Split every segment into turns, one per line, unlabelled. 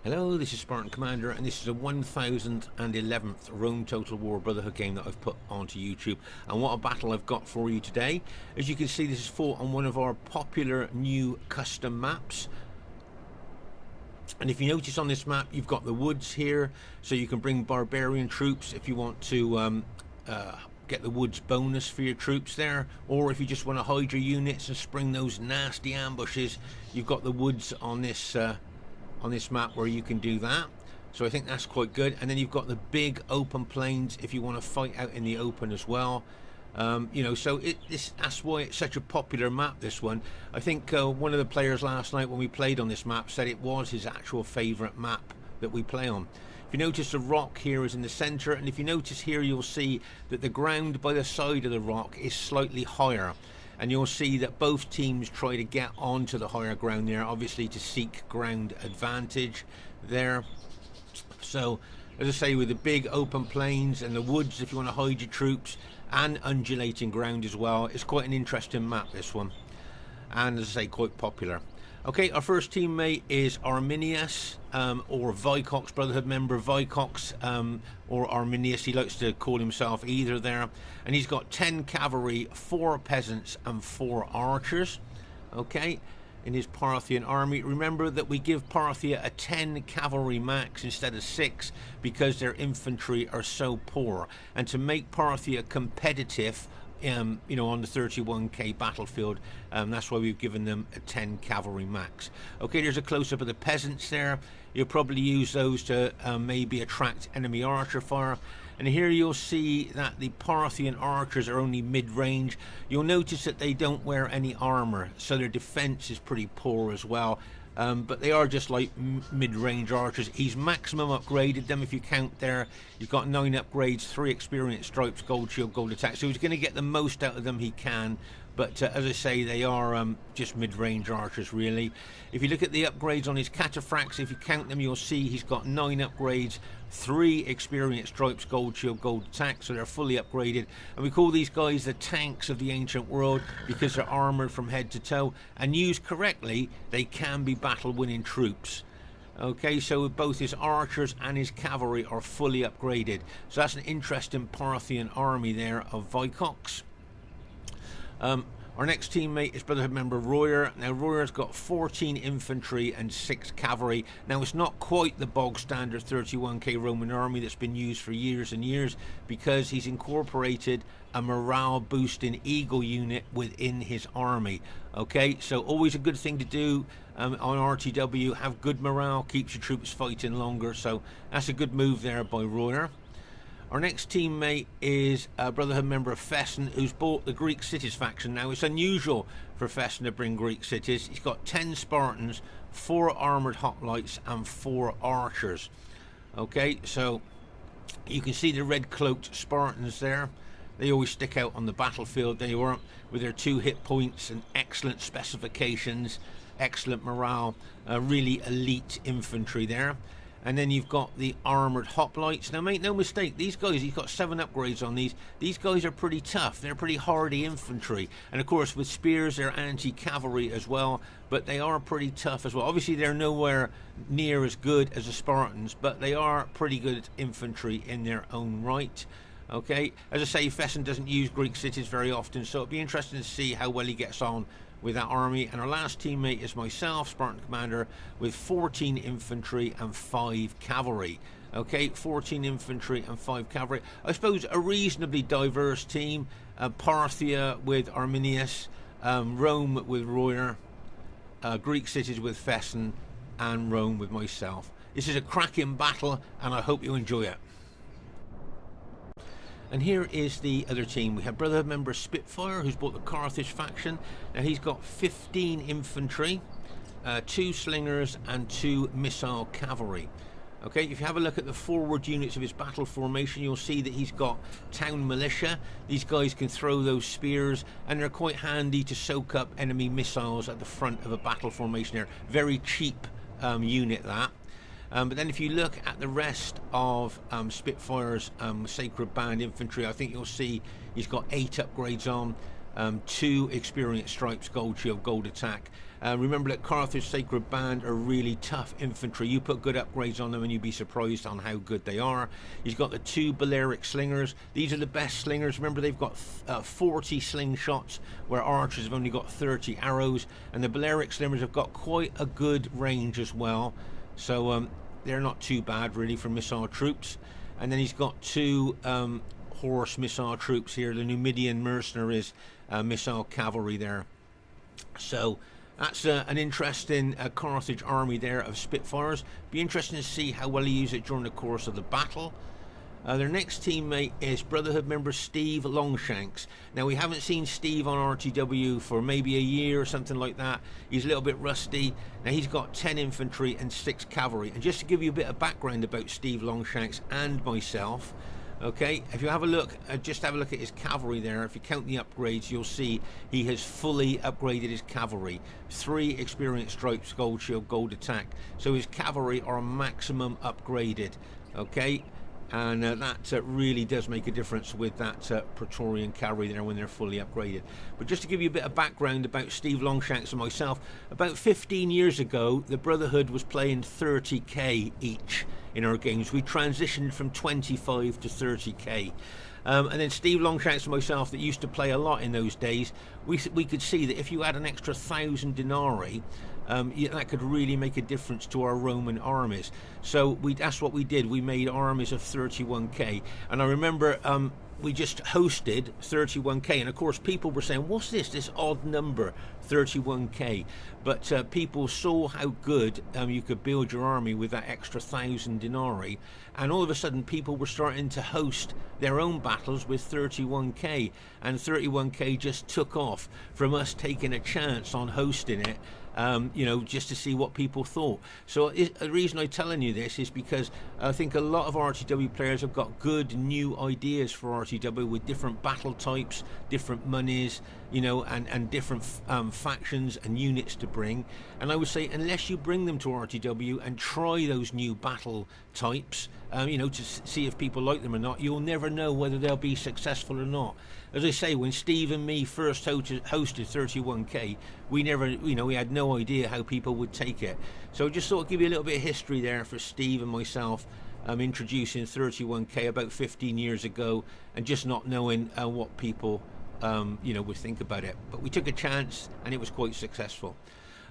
Hello, this is Spartan Commander, and this is a 1011th Rome Total War Brotherhood game that I've put onto YouTube. And what a battle I've got for you today. As you can see, this is fought on one of our popular new custom maps. And if you notice on this map, you've got the woods here, so you can bring barbarian troops if you want to get the woods bonus for your troops there, or if you just want to hide your units and spring those nasty ambushes, you've got the woods on this map where you can do that. So I think that's quite good. And then you've got the big open plains if you want to fight out in the open as well. You know, so that's why it's such a popular map, this one. I think one of the players last night when we played on this map said it was his actual favourite map that we play on. If you notice, the rock here is in the centre, and if you notice here, you'll see that the ground by the side of the rock is slightly higher. And you'll see that both teams try to get onto the higher ground there, obviously to seek ground advantage there. So, as I say, with the big open plains and the woods if you want to hide your troops, and undulating ground as well, it's quite an interesting map, this one. And as I say, quite popular. Okay, our first teammate is Arminius, or Vycox, Brotherhood member Vycox, or Arminius. He likes to call himself either there. And he's got 10 cavalry, 4 peasants, and 4 archers. Okay, in his Parthian army. Remember that we give Parthia a 10 cavalry max instead of 6 because their infantry are so poor. And to make Parthia competitive, you know, on the 31k battlefield, that's why we've given them a 10 cavalry max. Okay, there's a close-up of the peasants there. You'll probably use those to maybe attract enemy archer fire. And here you'll see that the Parthian archers are only mid-range. You'll notice that they don't wear any armor, so their defense is pretty poor as well. But they are just like mid-range archers. He's maximum upgraded them. If you count there, you've got 9 upgrades, 3 experience stripes, gold shield, gold attack. So he's going to get the most out of them he can. But as I say, they are just mid-range archers, really. If you look at the upgrades on his cataphracts, if you count them, you'll see he's got 9 upgrades, 3 experience stripes, gold shield, gold attack. So they're fully upgraded. And we call these guys the tanks of the ancient world because they're armored from head to toe. And used correctly, they can be battle-winning troops. Okay, so both his archers and his cavalry are fully upgraded. So that's an interesting Parthian army there of Vycox. Our next teammate is Brotherhood member Royer. Now Royer's got 14 infantry and 6 cavalry. Now it's not quite the bog standard 31k Roman army that's been used for years and years, because he's incorporated a morale boosting eagle unit within his army. Okay, so always a good thing to do on RTW. Have good morale, keeps your troops fighting longer. So that's a good move there by Royer. Our next teammate is a Brotherhood member of Fesen, who's bought the Greek cities faction. Now, it's unusual for Fesen to bring Greek cities. He's got 10 Spartans, 4 armoured hoplites, and 4 archers. Okay, so you can see the red-cloaked Spartans there. They always stick out on the battlefield. They weren't, with their 2 hit points and excellent specifications, excellent morale, really elite infantry there. And then you've got the armoured hoplites. Now make no mistake, these guys, he's got 7 upgrades on these. These guys are pretty tough. They're pretty hardy infantry. And of course with spears, they're anti-cavalry as well. But they are pretty tough as well. Obviously they're nowhere near as good as the Spartans, but they are pretty good infantry in their own right. Okay, as I say, Fesen doesn't use Greek cities very often, so it'll be interesting to see how well he gets on with that army. And our last teammate is myself, Spartan Commander, with 14 infantry and 5 cavalry. Okay, 14 infantry and 5 cavalry. I suppose a reasonably diverse team. Parthia with Arminius, Rome with Royer, Greek cities with Fesen, and Rome with myself. This is a cracking battle, and I hope you enjoy it. And here is the other team. We have Brotherhood member Spitfyr, who's bought the Carthage faction. Now he's got 15 infantry, 2 slingers, and 2 missile cavalry. Okay, if you have a look at the forward units of his battle formation, you'll see that he's got town militia. These guys can throw those spears, and they're quite handy to soak up enemy missiles at the front of a battle formation there. Very cheap unit, that. But then if you look at the rest of Spitfyre's Sacred Band infantry, I think you'll see he's got 8 upgrades on. 2 experience stripes, gold shield, gold attack. Remember that Carthage Sacred Band are really tough infantry. You put good upgrades on them and you'd be surprised on how good they are. He's got the 2 Balearic slingers. These are the best slingers. Remember, they've got 40 slingshots where archers have only got 30 arrows, and the Balearic slingers have got quite a good range as well. So they're not too bad really for missile troops. And then he's got 2 horse missile troops here, the Numidian mercenaries, missile cavalry there. So that's an interesting Carthage army there of Spitfyrs. Be interesting to see how well he uses it during the course of the battle. Their next teammate is Brotherhood member Stevelongshanks. Now, we haven't seen Steve on RTW for maybe a year or something like that. He's a little bit rusty. Now, he's got 10 infantry and 6 cavalry. And just to give you a bit of background about Stevelongshanks and myself, okay, if you have a look, just have a look at his cavalry there. If you count the upgrades, you'll see he has fully upgraded his cavalry. 3 experience stripes, gold shield, gold attack. So his cavalry are maximum upgraded, okay? And that really does make a difference with that Praetorian cavalry there when they're fully upgraded. But just to give you a bit of background about Stevelongshanks and myself, about 15 years ago, the Brotherhood was playing 30k each in our games. We transitioned from 25 to 30k. And then Stevelongshanks and myself, that used to play a lot in those days, we could see that if you had an extra 1,000 denarii, that could really make a difference to our Roman armies. So that's what we did. We made armies of 31k. And I remember we just hosted 31k. And of course, people were saying, what's this odd number, 31k? But people saw how good you could build your army with that extra 1,000 denarii. And all of a sudden, people were starting to host their own battles with 31k. And 31k just took off from us taking a chance on hosting it. Just to see what people thought. So the reason I'm telling you this is because I think a lot of RTW players have got good new ideas for RTW with different battle types, different monies, and different factions and units to bring. And I would say, unless you bring them to RTW and try those new battle types, to see if people like them or not, you'll never know whether they'll be successful or not. As I say, when Steve and me first hosted 31k, we had no idea how people would take it. So I just thought I'd give you a little bit of history there for Steve and myself, introducing 31k about 15 years ago, and just not knowing what people would think about it. But we took a chance and it was quite successful.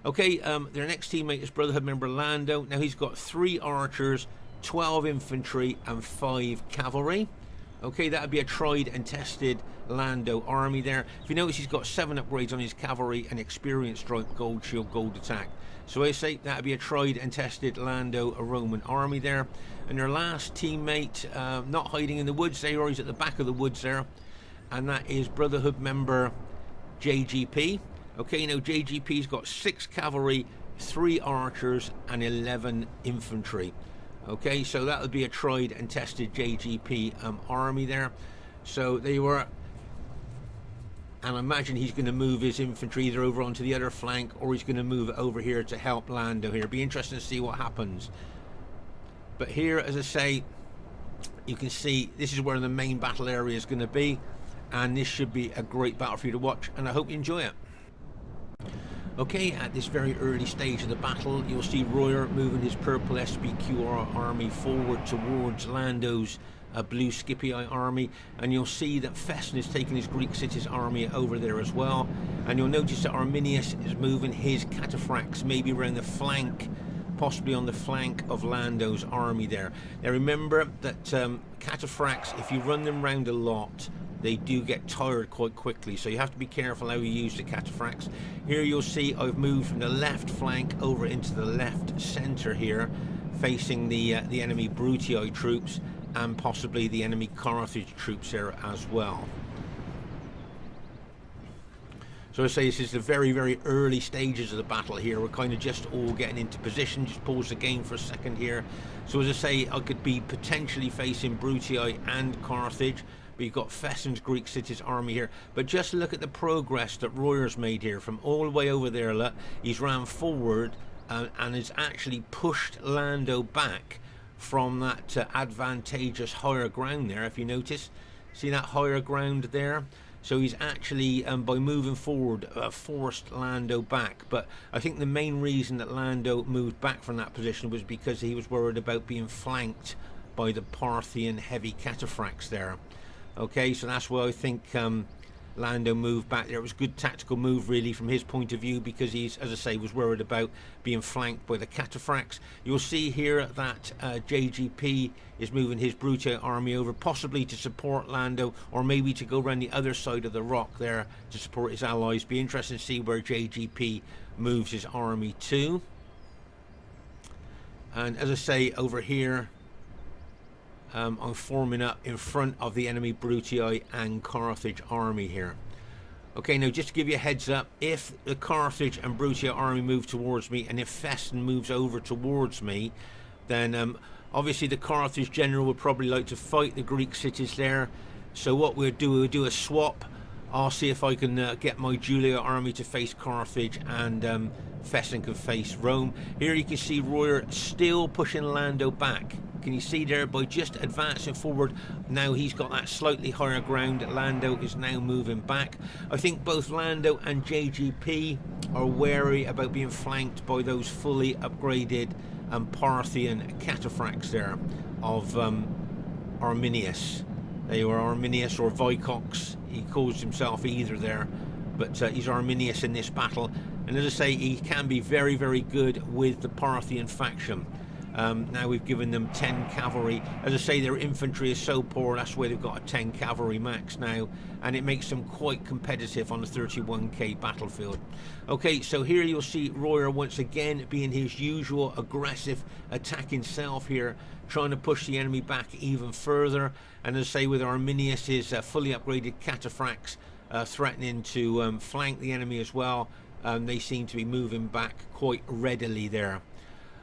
Okay, their next teammate is Brotherhood member Lando. Now, he's got 3 archers, 12 infantry and 5 cavalry. Okay, that would be a tried and tested Lando army there. If you notice, he's got 7 upgrades on his cavalry and experience stripe, gold shield, gold attack. So I say that would be a tried and tested Lando, a Roman army there. And their last teammate, not hiding in the woods there, or he's at the back of the woods there, and that is Brotherhood member JGP. Okay, now JGP's got 6 cavalry, 3 archers and 11 infantry. Okay, so that would be a tried and tested JGP army there. So there you are. And I imagine he's going to move his infantry either over onto the other flank, or he's going to move it over here to help Lando here. Be interesting to see what happens. But here, as I say, you can see this is where the main battle area is going to be. And this should be a great battle for you to watch. And I hope you enjoy it. Okay, at this very early stage of the battle, you'll see Royer moving his purple SBQR army forward towards Lando's blue Scipii army, and you'll see that Fesen is taking his Greek cities army over there as well. And you'll notice that Arminius is moving his cataphracts maybe around the flank, possibly on the flank of Lando's army there. Now remember that cataphracts, if you run them round a lot, they do get tired quite quickly, so you have to be careful how you use the cataphracts. Here you'll see I've moved from the left flank over into the left centre here, facing the enemy Brutii troops and possibly the enemy Carthage troops there as well. So I say this is the very, very early stages of the battle here. We're kind of just all getting into position. Just pause the game for a second here. So as I say, I could be potentially facing Brutii and Carthage. But you've got Fesen's Greek cities army here. But just look at the progress that Royer's made here from all the way over there. Look, he's ran forward and has actually pushed Lando back from that advantageous higher ground there, if you notice. See that higher ground there? So he's actually, by moving forward, forced Lando back. But I think the main reason that Lando moved back from that position was because he was worried about being flanked by the Parthian heavy cataphracts there. Okay, so that's why I think Lando moved back there. It was a good tactical move really from his point of view, because he's, as I say, was worried about being flanked by the cataphracts. You'll see here that JGP is moving his Brutii army over, possibly to support Lando, or maybe to go around the other side of the rock there to support his allies. Be interesting to see where JGP moves his army to. And as I say, over here I'm forming up in front of the enemy Brutii and Carthage army here. Okay, now just to give you a heads up, if the Carthage and Brutii army move towards me, and if Fesen moves over towards me, then obviously the Carthage general would probably like to fight the Greek cities there. So what we'll do a swap. I'll see if I can get my Julia army to face Carthage, and Fesen can face Rome. Here you can see Royer still pushing Lando back. Can you see there, by just advancing forward, now he's got that slightly higher ground. Lando is now moving back. I think both Lando and JGP are wary about being flanked by those fully upgraded Parthian cataphracts there of Arminius. They were Arminius or Vicox. He calls himself either there, but he's Arminius in this battle. And as I say, he can be very, very good with the Parthian faction. Now we've given them 10 cavalry. As I say, their infantry is so poor, that's why they've got a 10 cavalry max now, and it makes them quite competitive on the 31k battlefield. Okay, so here you'll see Royer once again being his usual aggressive attacking self here, trying to push the enemy back even further. And as I say, with Arminius, his fully upgraded cataphracts threatening to flank the enemy as well, they seem to be moving back quite readily there.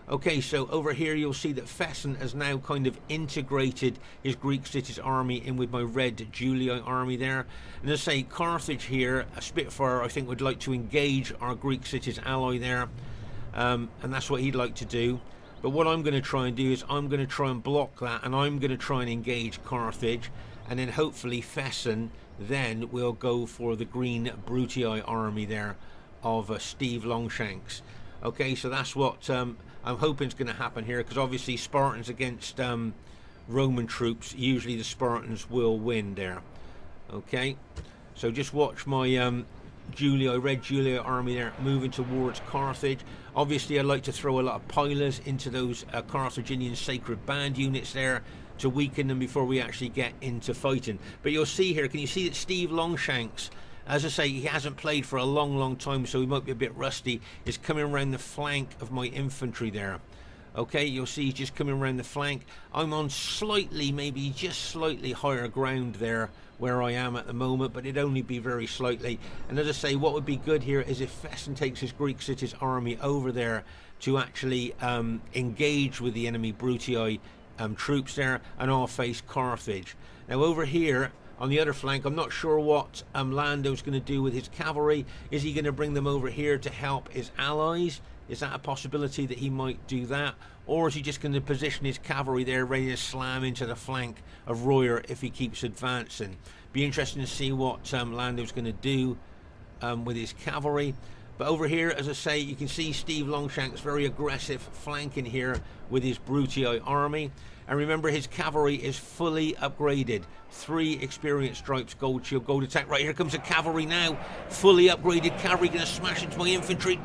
Okay, so over here you'll see that Fesen has now kind of integrated his Greek cities army in with my red Julii army there. And as I say, Carthage here, a Spitfyr, I think would like to engage our Greek cities ally there. And that's what he'd like to do. But what I'm going to try and do is I'm going to try and block that, and I'm going to try and engage Carthage. And then hopefully Fesen then will go for the green Brutii army there of Stevelongshanks. Okay, so that's what I'm hoping is going to happen here, because obviously Spartans against Roman troops, usually the Spartans will win there. Okay, so just watch my red Julia army there moving towards Carthage. Obviously I'd like to throw a lot of pilas into those Carthaginian sacred band units there to weaken them before we actually get into fighting. But you'll see here, can you see that Stevelongshanks, as I say, he hasn't played for a long time, so he might be a bit rusty, is coming around the flank of my infantry there. Okay, you'll see he's just coming around the flank. I'm on slightly, maybe just slightly higher ground there where I am at the moment, but it'd only be very slightly. And as I say, what would be good here is if Fesen takes his Greek cities army over there to actually engage with the enemy Brutii troops there, and I'll face Carthage. Now over here on the other flank, I'm not sure what Lando's going to do with his cavalry. Is he going to bring them over here to help his allies? Is that a possibility that he might do that? Or is he just going to position his cavalry there ready to slam into the flank of Royer if he keeps advancing? Be interesting to see what Lando's going to do with his cavalry. But over here, as I say, you can see Stevelongshanks very aggressive flanking here with his Brutii army. And remember, his cavalry is fully upgraded. 3 experience stripes, gold shield, gold attack. Right, here comes the cavalry now. Fully upgraded cavalry, going to smash into my infantry.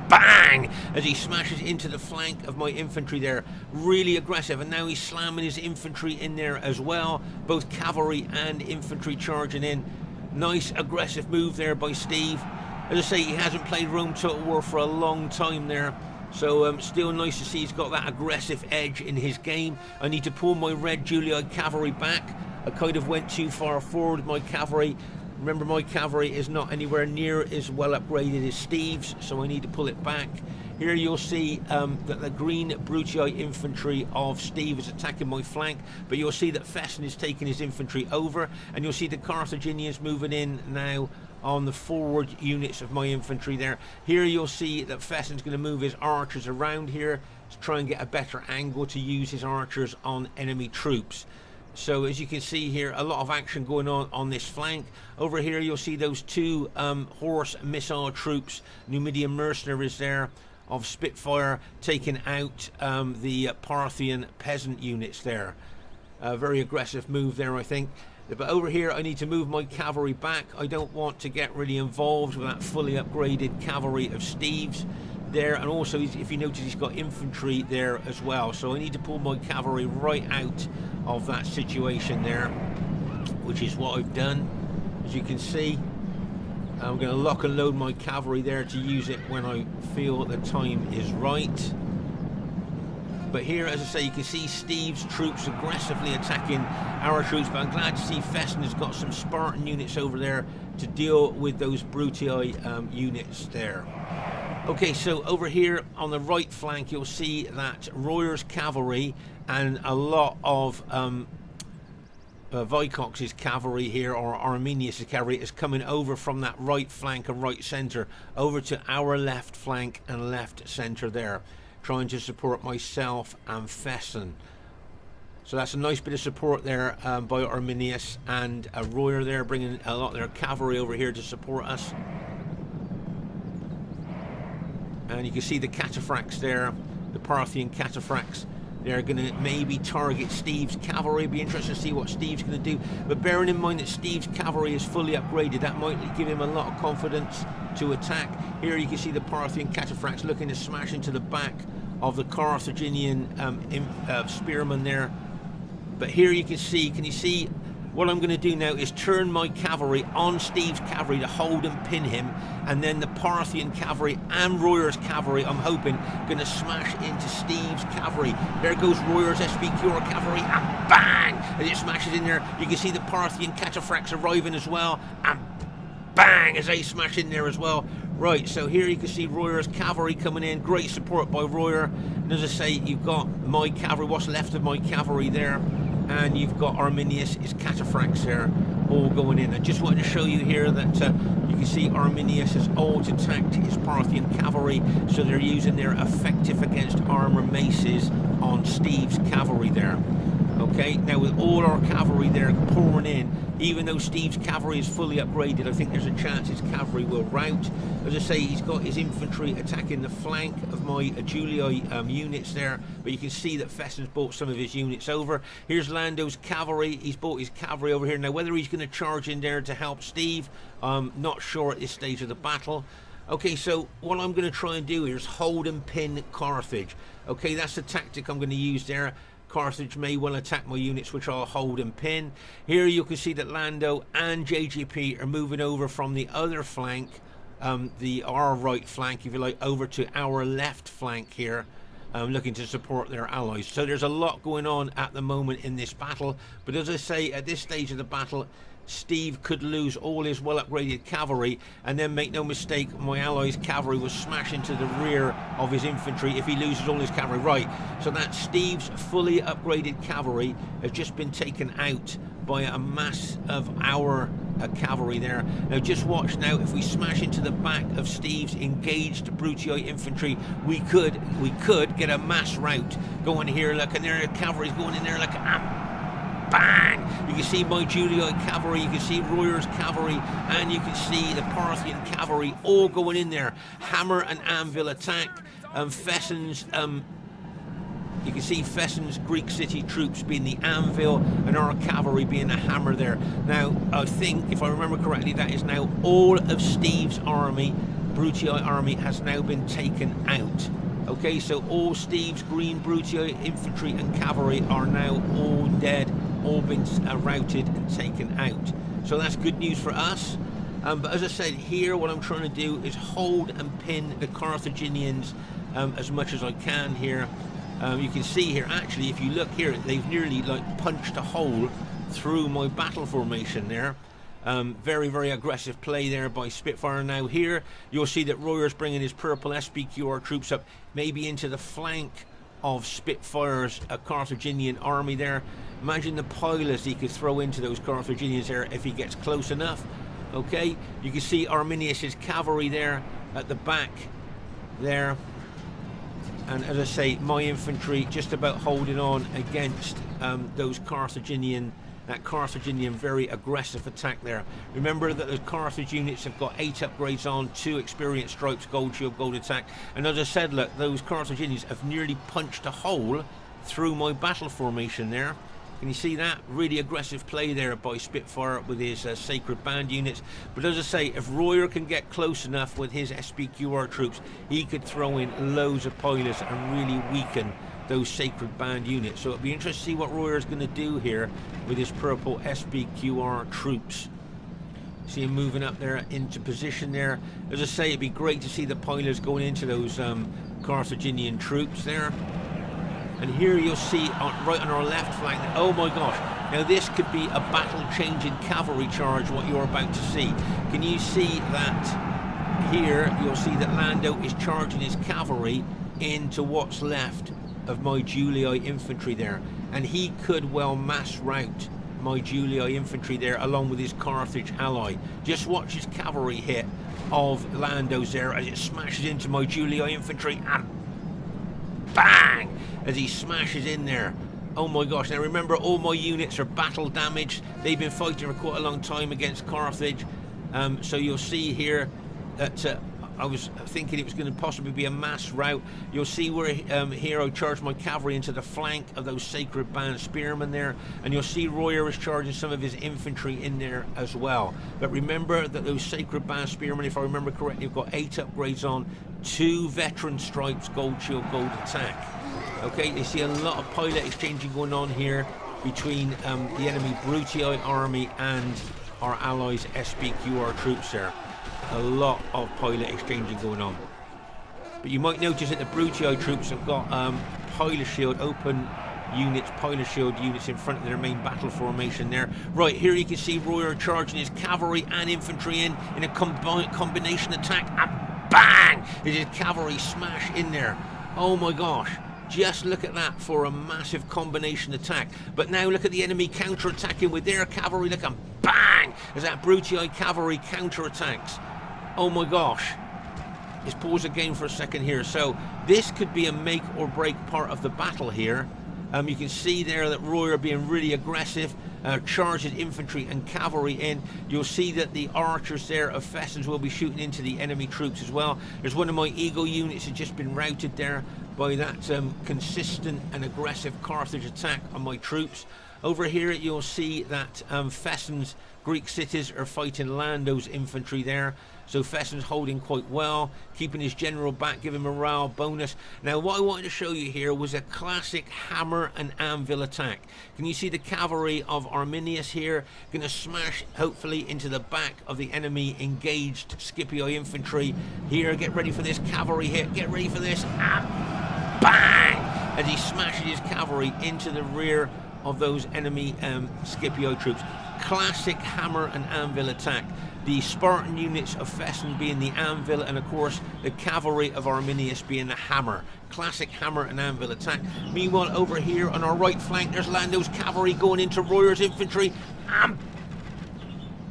Bang! As he smashes into the flank of my infantry there. Really aggressive. And now he's slamming his infantry in there as well. Both cavalry and infantry charging in. Nice aggressive move there by Steve. As I say, he hasn't played Rome Total War for a long time there. So still nice to see he's got that aggressive edge in his game. I need to pull my red Julii cavalry back. I kind of went too far forward with my cavalry. Remember, my cavalry is not anywhere near as well upgraded as Steve's, so I need to pull it back. Here you'll see that the green Brutii infantry of Steve is attacking my flank, but you'll see that Fesen is taking his infantry over, and you'll see the Carthaginians moving in now on the forward units of my infantry there. Here you'll see that Fesen's going to move his archers around here to try and get a better angle to use his archers on enemy troops. So as you can see here, a lot of action going on this flank. Over here you'll see those two horse missile troops, Numidian mercenaries there of Spitfyr, taking out the Parthian peasant units there. A very aggressive move there, I think. But over here I need to move my cavalry back. I don't want to get really involved with that fully upgraded cavalry of Steve's there, and also if you notice he's got infantry there as well, so I need to pull my cavalry right out of that situation there, which is what I've done. As you can see, I'm going to lock and load my cavalry there to use it when I feel the time is right. But here, as I say, you can see Steve's troops aggressively attacking our troops, but I'm glad to see Fesen has got some Spartan units over there to deal with those Brutii units there. Okay, so over here on the right flank you'll see that Royer's cavalry and a lot of Vycox's cavalry here, or Arminius' cavalry, is coming over from that right flank and right centre over to our left flank and left centre there, trying to support myself and Fesen. So that's a nice bit of support there by Arminius, and Royer there bringing a lot of their cavalry over here to support us. And you can see the cataphracts there, the Parthian cataphracts. They're going to maybe target Steve's cavalry. Be interested to see what Steve's going to do. But bearing in mind that Steve's cavalry is fully upgraded, that might give him a lot of confidence to attack. Here you can see the Parthian cataphracts looking to smash into the back of the Carthaginian spearmen there. But here you can you see what I'm going to do now is turn my cavalry on Steve's cavalry to hold and pin him, and then the Parthian cavalry and Royer's cavalry, I'm hoping, going to smash into Steve's cavalry. There goes Royer's SPQR cavalry, and bang! As it smashes in there, you can see the Parthian cataphracts arriving as well, and bang! As they smash in there as well. Right, so here you can see Royer's cavalry coming in, great support by Royer. And as I say, you've got my cavalry, what's left of my cavalry there, and you've got Arminius, his cataphracts there, all going in. I just wanted to show you here that you can see Arminius has alt-attacked his Parthian cavalry, so they're using their effective against armor maces on Steve's cavalry there. Okay, now with all our cavalry there pouring in, even though Steve's cavalry is fully upgraded, I think there's a chance his cavalry will rout. As I say, he's got his infantry attacking the flank of my Julii units there, but you can see that Fesen's brought some of his units over. Here's Lando's cavalry. He's brought his cavalry over here. Now, whether he's going to charge in there to help Steve, I'm not sure at this stage of the battle. Okay, so what I'm going to try and do here is hold and pin Carthage. Okay, that's the tactic I'm going to use there. Carthage may well attack my units, which I'll hold and pin. Here you can see that Lando and JGP are moving over from the other flank, our right flank, if you like, over to our left flank here, looking to support their allies. So there's a lot going on at the moment in this battle, but as I say, at this stage of the battle, Steve could lose all his well-upgraded cavalry, and then make no mistake, my allies' cavalry will smash into the rear of his infantry if he loses all his cavalry. Right, so that Steve's fully upgraded cavalry has just been taken out by a mass of our cavalry there. Now just watch now, if we smash into the back of Steve's engaged Brutii infantry, we could get a mass rout going here. Look, and their cavalry's going in there like bang! You can see my Julii cavalry, you can see Royer's cavalry, and you can see the Parthian cavalry all going in there. Hammer and anvil attack. Fesen's, you can see Fesen's Greek city troops being the anvil and our cavalry being the hammer there. Now, I think, if I remember correctly, that is now all of Steve's army, Brutii army, has now been taken out. Okay, so all Steve's green Brutii infantry and cavalry are now all dead, all been routed and taken out. So that's good news for us. But as I said, here what I'm trying to do is hold and pin the Carthaginians as much as I can here. You can see here, actually, if you look here, they've nearly like punched a hole through my battle formation there. Very, very aggressive play there by Spitfyr. Now here, you'll see that Royer's bringing his purple SPQR troops up, maybe into the flank of Spitfyr's Carthaginian army there. Imagine the pilots he could throw into those Carthaginians there if he gets close enough. Okay, you can see Arminius' cavalry there at the back there. And as I say, my infantry just about holding on against those Carthaginian very aggressive attack there. Remember that the Carthage units have got 8 upgrades on, 2 experience stripes, gold shield, gold attack. And as I said, look, those Carthaginians have nearly punched a hole through my battle formation there. Can you see that? Really aggressive play there by Spitfyr with his Sacred Band units. But as I say, if Royer can get close enough with his SPQR troops, he could throw in loads of pilots and really weaken those Sacred Band units. So it'll be interesting to see what Royer's going to do here with his purple SPQR troops. See him moving up there into position there. As I say, it'd be great to see the pilots going into those Carthaginian troops there. And here you'll see right on our left flank, oh my gosh, now this could be a battle-changing cavalry charge, what you're about to see. Can you see that here? You'll see that Lando is charging his cavalry into what's left of my Julii infantry there. And he could well mass rout my Julii infantry there along with his Carthage ally. Just watch his cavalry hit of Lando's there as it smashes into my Julii infantry and bang! As he smashes in there. Oh my gosh, now remember, all my units are battle damaged. They've been fighting for quite a long time against Carthage. So you'll see here that I was thinking it was going to possibly be a mass rout. You'll see where here I charged my cavalry into the flank of those Sacred Band spearmen there. And you'll see Royer is charging some of his infantry in there as well. But remember that those Sacred Band spearmen, if I remember correctly, have got 8 upgrades on, 2 veteran stripes, gold shield, gold attack. Okay, you see a lot of pilot exchanging going on here between the enemy Brutii army and our allies' SPQR troops there. A lot of pilot exchanging going on. But you might notice that the Brutii troops have got pilot shield open units, pilot shield units in front of their main battle formation there. Right, here you can see Royer charging his cavalry and infantry in a combination attack, and bang! There's his cavalry smash in there. Oh my gosh. Just look at that for a massive combination attack. But now look at the enemy counter-attacking with their cavalry. Look, and bang! As that Brutii cavalry counter-attacks. Oh my gosh. Let's pause the game for a second here. So this could be a make or break part of the battle here. You can see there that Royer being really aggressive, charges infantry and cavalry in. You'll see that the archers there of Fesen will be shooting into the enemy troops as well. There's one of my Eagle units has just been routed there by that consistent and aggressive Carthage attack on my troops. Over here you'll see that Fesen's Greek cities are fighting Lando's infantry there. So Fesen's holding quite well, keeping his general back, giving morale bonus. Now what I wanted to show you here was a classic hammer and anvil attack. Can you see the cavalry of Arminius here going to smash hopefully into the back of the enemy engaged Scipii infantry. Here, get ready for this cavalry hit, get ready for this, and bang! As he smashes his cavalry into the rear of those enemy Scipii troops. Classic hammer and anvil attack. The Spartan units of Fesen being the anvil, and of course the cavalry of Arminius being the hammer. Classic hammer and anvil attack. Meanwhile, over here on our right flank, there's Lando's cavalry going into Royer's infantry, and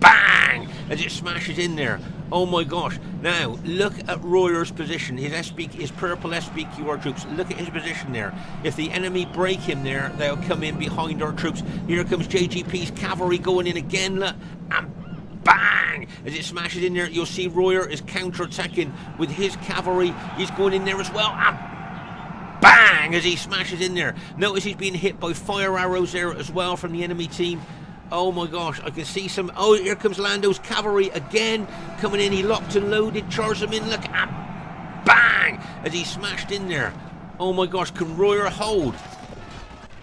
bang! As it smashes in there. Oh my gosh. Now, look at Royer's position. His purple SPQR troops. Look at his position there. If the enemy break him there, they'll come in behind our troops. Here comes JGP's cavalry going in again. Look, and bang! As it smashes in there, you'll see Royer is counter-attacking with his cavalry. He's going in there as well, and bang! As he smashes in there. Notice he's being hit by fire arrows there as well from the enemy team. Oh my gosh, I can see some. Oh, here comes Lando's cavalry again, coming in. He locked and loaded, charged them in. Look, and bang! As he smashed in there. Oh my gosh, can Royer hold?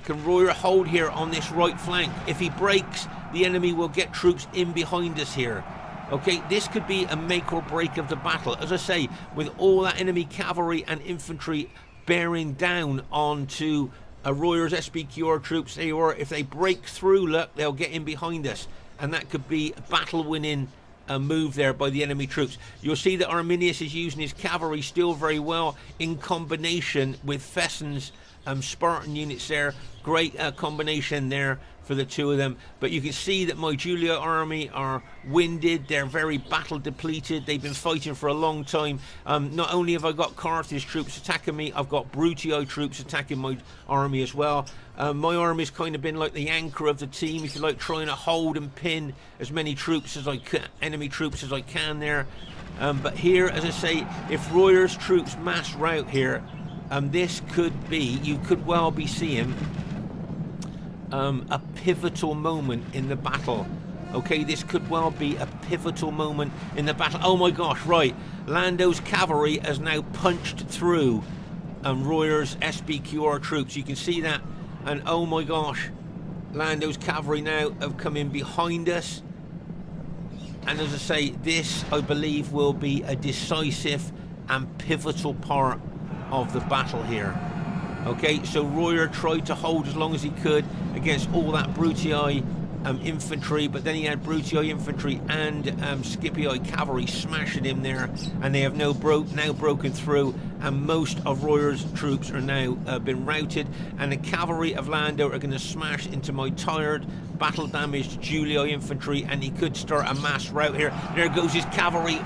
Can Royer hold here on this right flank? If he breaks, the enemy will get troops in behind us here. Okay, this could be a make or break of the battle. As I say, with all that enemy cavalry and infantry bearing down onto Royer's SPQR troops, if they break through, look, they'll get in behind us, and that could be a battle-winning move there by the enemy troops. You'll see that Arminius is using his cavalry still very well in combination with Fesen's Spartan units there. Great combination there for the two of them. But you can see that my Julii army are winded. They're very battle depleted. They've been fighting for a long time. Not only have I got Carthage troops attacking me, I've got Brutii troops attacking my army as well. My army's kind of been like the anchor of the team, if you like, trying to hold and pin as many troops as I can, enemy troops as I can there. But here, as I say, if Royer's troops mass rout here, this could be, you could well be seeing a pivotal moment in the battle. Okay, this could well be a pivotal moment in the battle. Oh my gosh, right. Lando's cavalry has now punched through Royer's SBQR troops. You can see that. And oh my gosh, Lando's cavalry now have come in behind us. And as I say, this, I believe, will be a decisive and pivotal part of the battle here. Okay, so Royer tried to hold as long as he could against all that Brutii infantry, but then he had Brutii infantry and Scipii cavalry smashing him there, and they have now broken through, and most of Royer's troops are now been routed, and the cavalry of Lando are going to smash into my tired, battle damaged Julii infantry, and he could start a mass rout here. There goes his cavalry,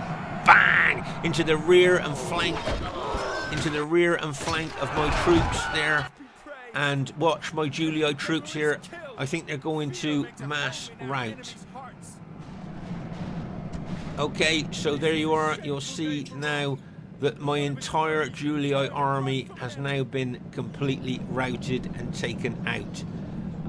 bang, into the rear and flank of my troops there. And watch my Julii troops here. I think they're going to mass rout. Okay, so there you are. You'll see now that my entire Julii army has now been completely routed and taken out.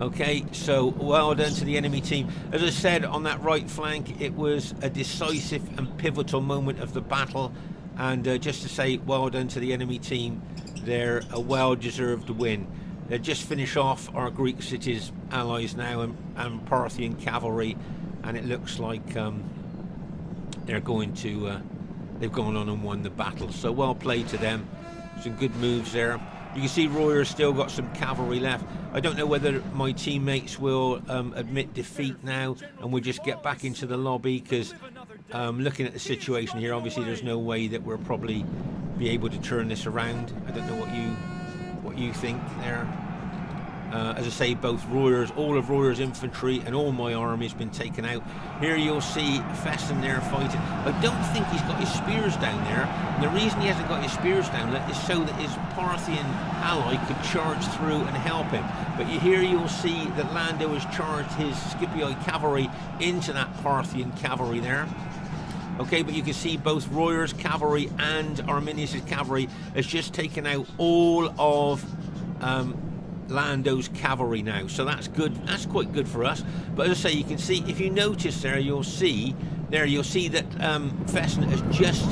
Okay, so well done to the enemy team. As I said, on that right flank, it was a decisive and pivotal moment of the battle. And just to say, well done to the enemy team. They're a well-deserved win. They just finish off our Greek cities allies now and Parthian cavalry, and it looks like they're going to they've gone on and won the battle. So well played to them. Some good moves there. You can see Royer's still got some cavalry left. I don't know whether my teammates will admit defeat now and we'll just get back into the lobby, because looking at the situation here, obviously there's no way that we'll probably be able to turn this around. I don't know what you think there. As I say, both Royer's, all of Royer's infantry and all my army has been taken out. Here you'll see Fesen there fighting. I don't think he's got his spears down there. And the reason he hasn't got his spears down is so that his Parthian ally could charge through and help him. But here you'll see that Lando has charged his Scipii cavalry into that Parthian cavalry there. Okay, but you can see both Royer's cavalry and Arminius' cavalry has just taken out all of Lando's cavalry now, so that's good. That's quite good for us. But as I say, you can see, if you notice there, you'll see that Fesen is just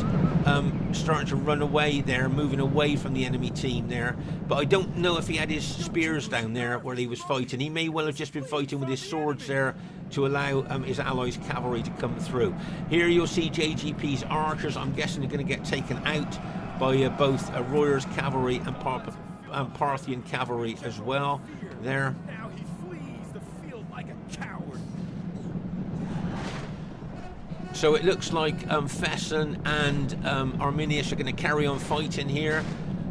starting to run away there, moving away from the enemy team there. But I don't know if he had his spears down there where he was fighting. He may well have just been fighting with his swords there to allow his allies' cavalry to come through. Here you'll see JGP's archers. I'm guessing they're going to get taken out by both Royer's cavalry and Parthian cavalry as well. There.
Now he flees the field like a coward.
So it looks like Fesen and Arminius are going to carry on fighting here.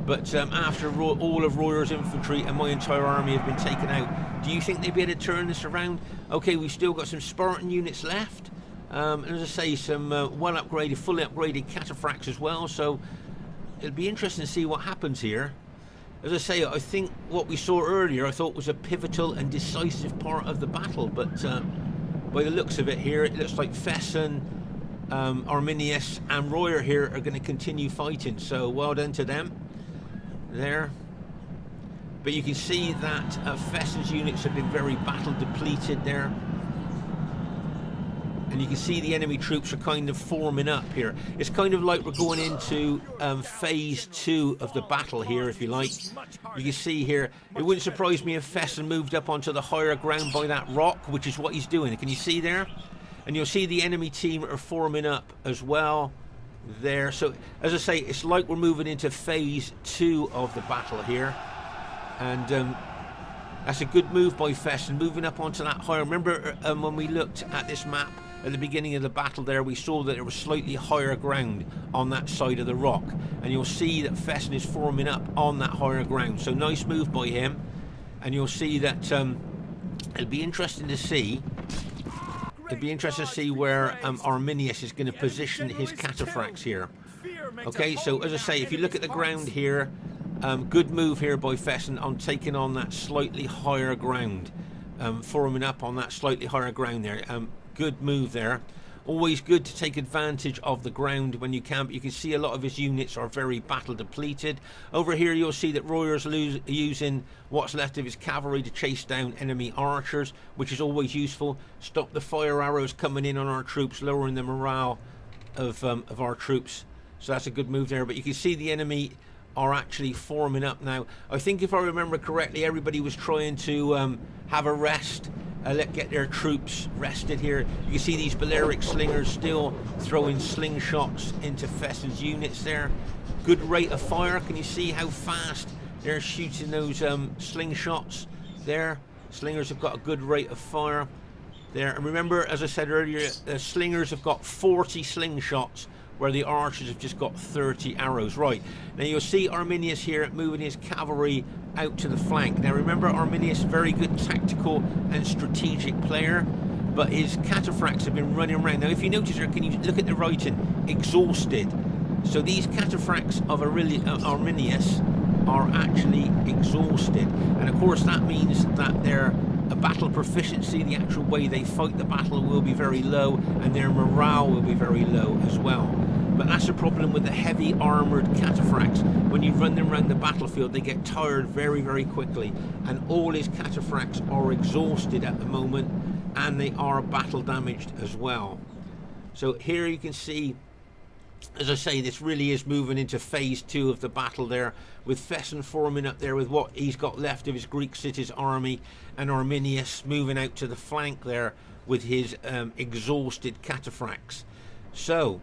But after all of Royer's infantry and my entire army have been taken out, do you think they'd be able to turn this around? Okay, we've still got some Spartan units left. And as I say, some well upgraded, fully upgraded cataphracts as well. So it'll be interesting to see what happens here. As I say, I think what we saw earlier, I thought was a pivotal and decisive part of the battle. But by the looks of it here, it looks like Fesen, Arminius and Royer here are going to continue fighting. So well done to them there. But you can see that Fesen's units have been very battle depleted there. And you can see the enemy troops are kind of forming up here. It's kind of like we're going into phase 2 of the battle here, if you like. You can see here, it wouldn't surprise me if Fesen moved up onto the higher ground by that rock, which is what he's doing. Can you see there? And you'll see the enemy team are forming up as well there. So, as I say, it's like we're moving into phase 2 of the battle here. And that's a good move by Fesen, moving up onto that higher. Remember when we looked at this map at the beginning of the battle there, we saw that there was slightly higher ground on that side of the rock. And you'll see that Fesen is forming up on that higher ground. So nice move by him. And you'll see that It'll be interesting to see. It'll be interesting to see where Arminius is going to position his cataphracts here. Okay, so as I say, if you look at the ground here, good move here by Fesen on taking on that slightly higher ground, forming up on that slightly higher ground there. Good move there. Always good to take advantage of the ground when you can, but you can see a lot of his units are very battle depleted. Over here you'll see that Royer's using what's left of his cavalry to chase down enemy archers, which is always useful. Stop the fire arrows coming in on our troops, lowering the morale of our troops. So that's a good move there, but you can see the enemy are actually forming up now. I think if I remember correctly, everybody was trying to have a rest. Get their troops rested here. You can see these Balearic slingers still throwing slingshots into Fesen's units there. Good rate of fire. Can you see how fast they're shooting those slingshots there? Slingers have got a good rate of fire there. And remember, as I said earlier, the slingers have got 40 slingshots, where the archers have just got 30 arrows. Right, now you'll see Arminius here moving his cavalry out to the flank. Now remember, Arminius, very good tactical and strategic player, but his cataphracts have been running around. Now if you notice here, can you look at the writing? Exhausted. So these cataphracts of Arminius are actually exhausted. And of course that means that their battle proficiency, the actual way they fight the battle, will be very low, and their morale will be very low as well. But that's a problem with the heavy armoured cataphracts. When you run them around the battlefield, they get tired very, very quickly. And all his cataphracts are exhausted at the moment, and they are battle damaged as well. So here you can see, as I say, this really is moving into phase 2 of the battle there, with Fesen forming up there with what he's got left of his Greek cities army, and Arminius moving out to the flank there with his exhausted cataphracts. So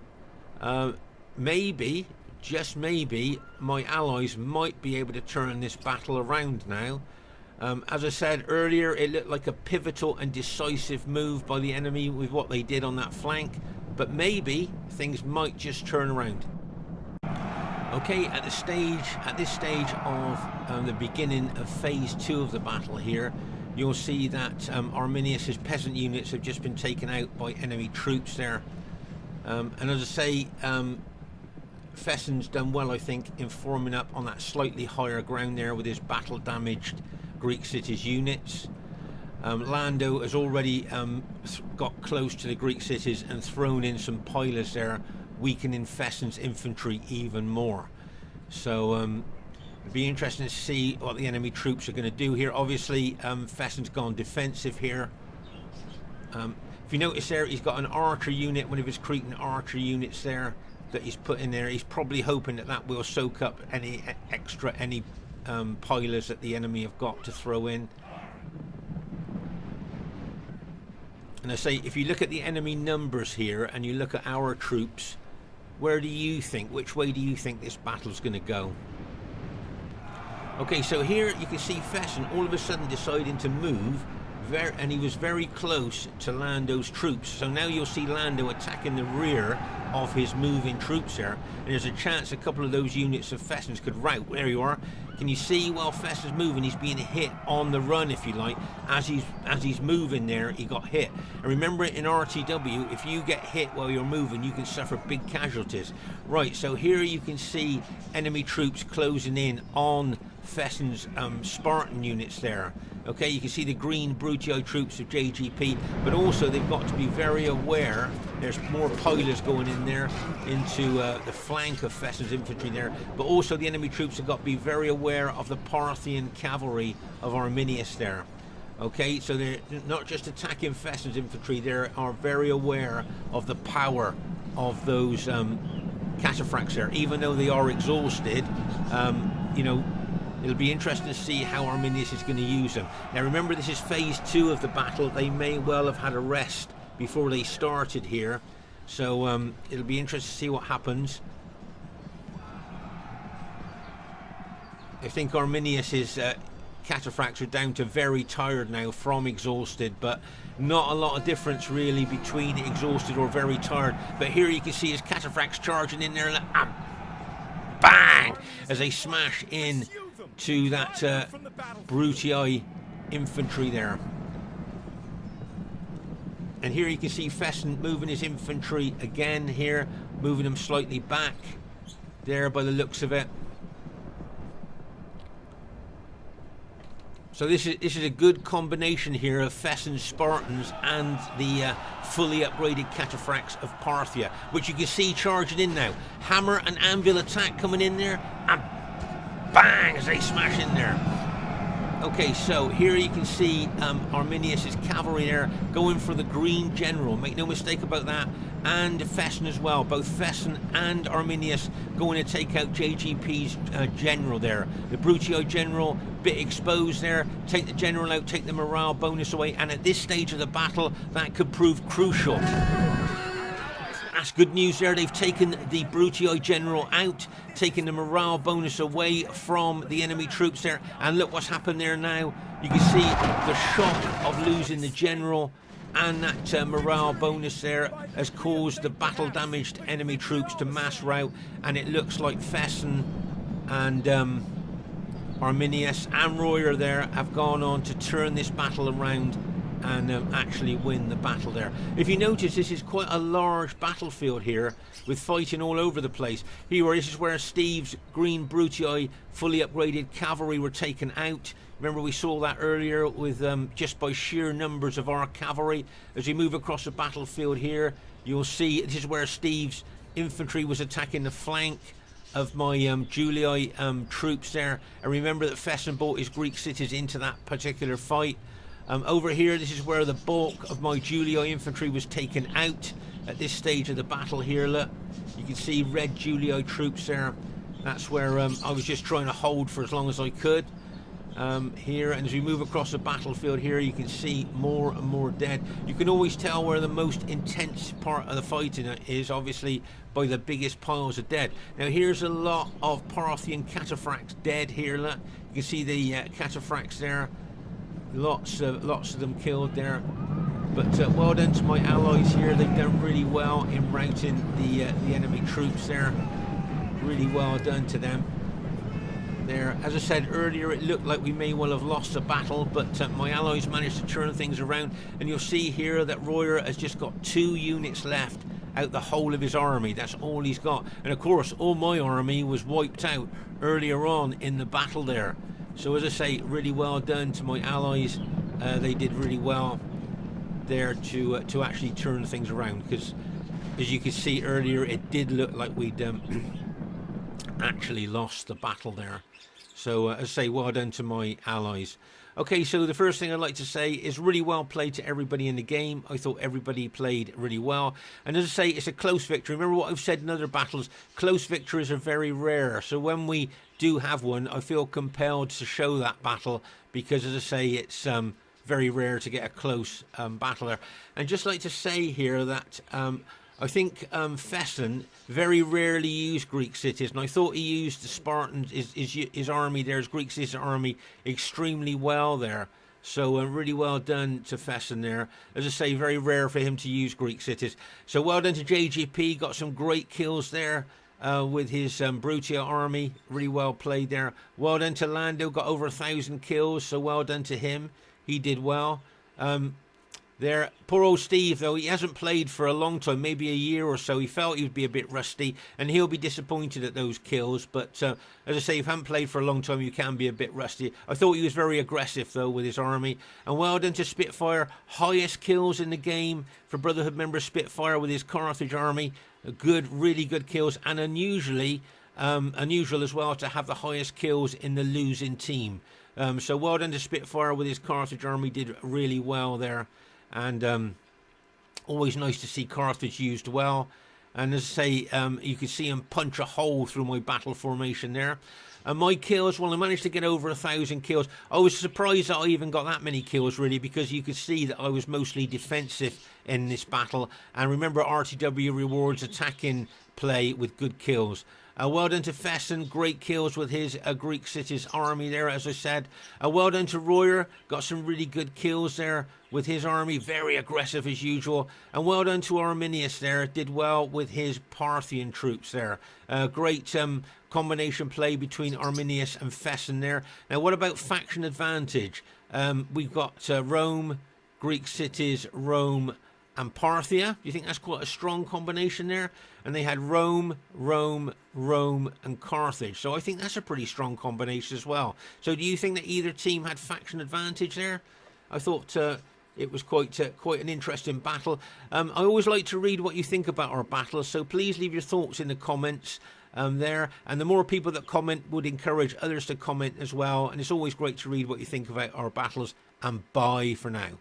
maybe, just maybe, my allies might be able to turn this battle around now. As I said earlier, it looked like a pivotal and decisive move by the enemy with what they did on that flank, but maybe things might just turn around. Okay, at this stage of the beginning of phase 2 of the battle here, you'll see that Arminius's peasant units have just been taken out by enemy troops there. And as I say, Fesen's done well, I think, in forming up on that slightly higher ground there with his battle damaged Greek cities units. Lando has already got close to the Greek cities and thrown in some pillars there, weakening Fesen's infantry even more. So it'll be interesting to see what the enemy troops are going to do here. Obviously, Fesen's gone defensive here. If you notice there, he's got an archer unit, one of his Cretan archer units there that he's put in there. He's probably hoping that that will soak up any extra pillars that the enemy have got to throw in. And I say, if you look at the enemy numbers here and you look at our troops, where do you think, which way do you think this battle's going to go? Okay, so here you can see Fesen all of a sudden deciding to move, and he was very close to Lando's troops. So now you'll see Lando attacking the rear of his moving troops there, and there's a chance a couple of those units of Fesen's could rout. There you are. Can you see while Fesen's moving, he's being hit on the run, if you like. As he's moving there, he got hit. And remember, in RTW, if you get hit while you're moving, you can suffer big casualties. Right, so here you can see enemy troops closing in on Fesen's Spartan units there. Okay, you can see the green Brutii troops of JGP, but also they've got to be very aware. There's more pillars going in there into the flank of Fesen's infantry there, but also the enemy troops have got to be very aware of the Parthian cavalry of Arminius there. Okay, so they're not just attacking Fesen's infantry, they are very aware of the power of those cataphracts there. Even though they are exhausted, you know, it'll be interesting to see how Arminius is going to use them. Now remember, this is phase 2 of the battle. They may well have had a rest before they started here. So it'll be interesting to see what happens. I think Arminius's cataphracts are down to very tired now from exhausted, but not a lot of difference really between exhausted or very tired. But here you can see his cataphracts charging in there, and bang, as they smash in to that Brutii infantry there. And here you can see Fesen moving his infantry again here, moving them slightly back there by the looks of it. So this is a good combination here of Fesen's Spartans and the fully upgraded cataphracts of Parthia, which you can see charging in now. Hammer and anvil attack coming in there, and bang, as they smash in there. Okay, so here you can see Arminius' cavalry there going for the green general. Make no mistake about that. And Fesen as well. Both Fesen and Arminius going to take out JGP's general there. The Brutii general, bit exposed there. Take the general out, take the morale bonus away. And at this stage of the battle, that could prove crucial. That's good news there. They've taken the Brutii general out, taking the morale bonus away from the enemy troops there. And look what's happened there now. You can see the shock of losing the general, and that morale bonus there has caused the battle damaged enemy troops to mass rout. And it looks like Fesen and Arminius and Royer there have gone on to turn this battle around and actually win the battle there. If you notice, this is quite a large battlefield here with fighting all over the place. This is where Steve's green Brutii fully upgraded cavalry were taken out. Remember, we saw that earlier with just by sheer numbers of our cavalry. As we move across the battlefield here, you'll see this is where Steve's infantry was attacking the flank of my Julii troops there. And remember that Fesen brought his Greek cities into that particular fight. Over here, this is where the bulk of my Julii infantry was taken out at this stage of the battle here. Look, you can see red Julii troops there. That's where I was just trying to hold for as long as I could. Here, and as we move across the battlefield here, you can see more and more dead. You can always tell where the most intense part of the fighting is, obviously, by the biggest piles of dead. Now, here's a lot of Parthian cataphracts dead here. Look, you can see the cataphracts there. Lots of them killed there. But well done to my allies here. They've done really well in routing the enemy troops there. Really well done to them there. As I said earlier, it looked like we may well have lost the battle, but my allies managed to turn things around. And you'll see here that Royer has just got 2 units left out the whole of his army. That's all he's got. And of course, all my army was wiped out earlier on in the battle there. So as I say, really well done to my allies. They did really well there to actually turn things around, because as you can see earlier, it did look like we'd actually lost the battle there. So as I say, well done to my allies. Okay, so the first thing I'd like to say is really well played to everybody in the game. I thought everybody played really well. And as I say, it's a close victory. Remember what I've said in other battles, close victories are very rare. So when we do have one, I feel compelled to show that battle, because as I say, it's very rare to get a close battle there. And just like to say here that I think Fesen very rarely used Greek cities, and I thought he used the Spartans, his army there, his Greek cities army, extremely well there. So really well done to Fesen there. As I say, very rare for him to use Greek cities. So well done to JGP, got some great kills there with his Brutii army. Really well played there. Well done to Lando, got over 1,000 kills, so well done to him. He did well. There, poor old Steve, though, he hasn't played for a long time, maybe a year or so. He felt he'd be a bit rusty, and he'll be disappointed at those kills. But as I say, if you haven't played for a long time, you can be a bit rusty. I thought he was very aggressive, though, with his army. And well done to Spitfyr. Highest kills in the game for Brotherhood member Spitfyr with his Carthage army. Good, really good kills, and unusual as well to have the highest kills in the losing team. So well done to Spitfyr with his Carthage army. Did really well there. And always nice to see Carthage used well. And as I say, you can see him punch a hole through my battle formation there. And my kills, well, I managed to get over 1,000 kills. I was surprised that I even got that many kills, really, because you could see that I was mostly defensive in this battle. And remember, RTW rewards attacking play with good kills. Well done to Fesen, great kills with his Greek cities army there, as I said. Well done to Royer, got some really good kills there with his army, very aggressive as usual. And well done to Arminius there, did well with his Parthian troops there. Great combination play between Arminius and Fesen there. Now, what about faction advantage? We've got Rome, Greek cities, Rome, and Parthia. Do you think that's quite a strong combination there? And they had Rome, Rome, Rome, and Carthage. So I think that's a pretty strong combination as well. So do you think that either team had faction advantage there? I thought it was quite an interesting battle. I always like to read what you think about our battles, so please leave your thoughts in the comments there. And the more people that comment would encourage others to comment as well. And it's always great to read what you think about our battles. And bye for now.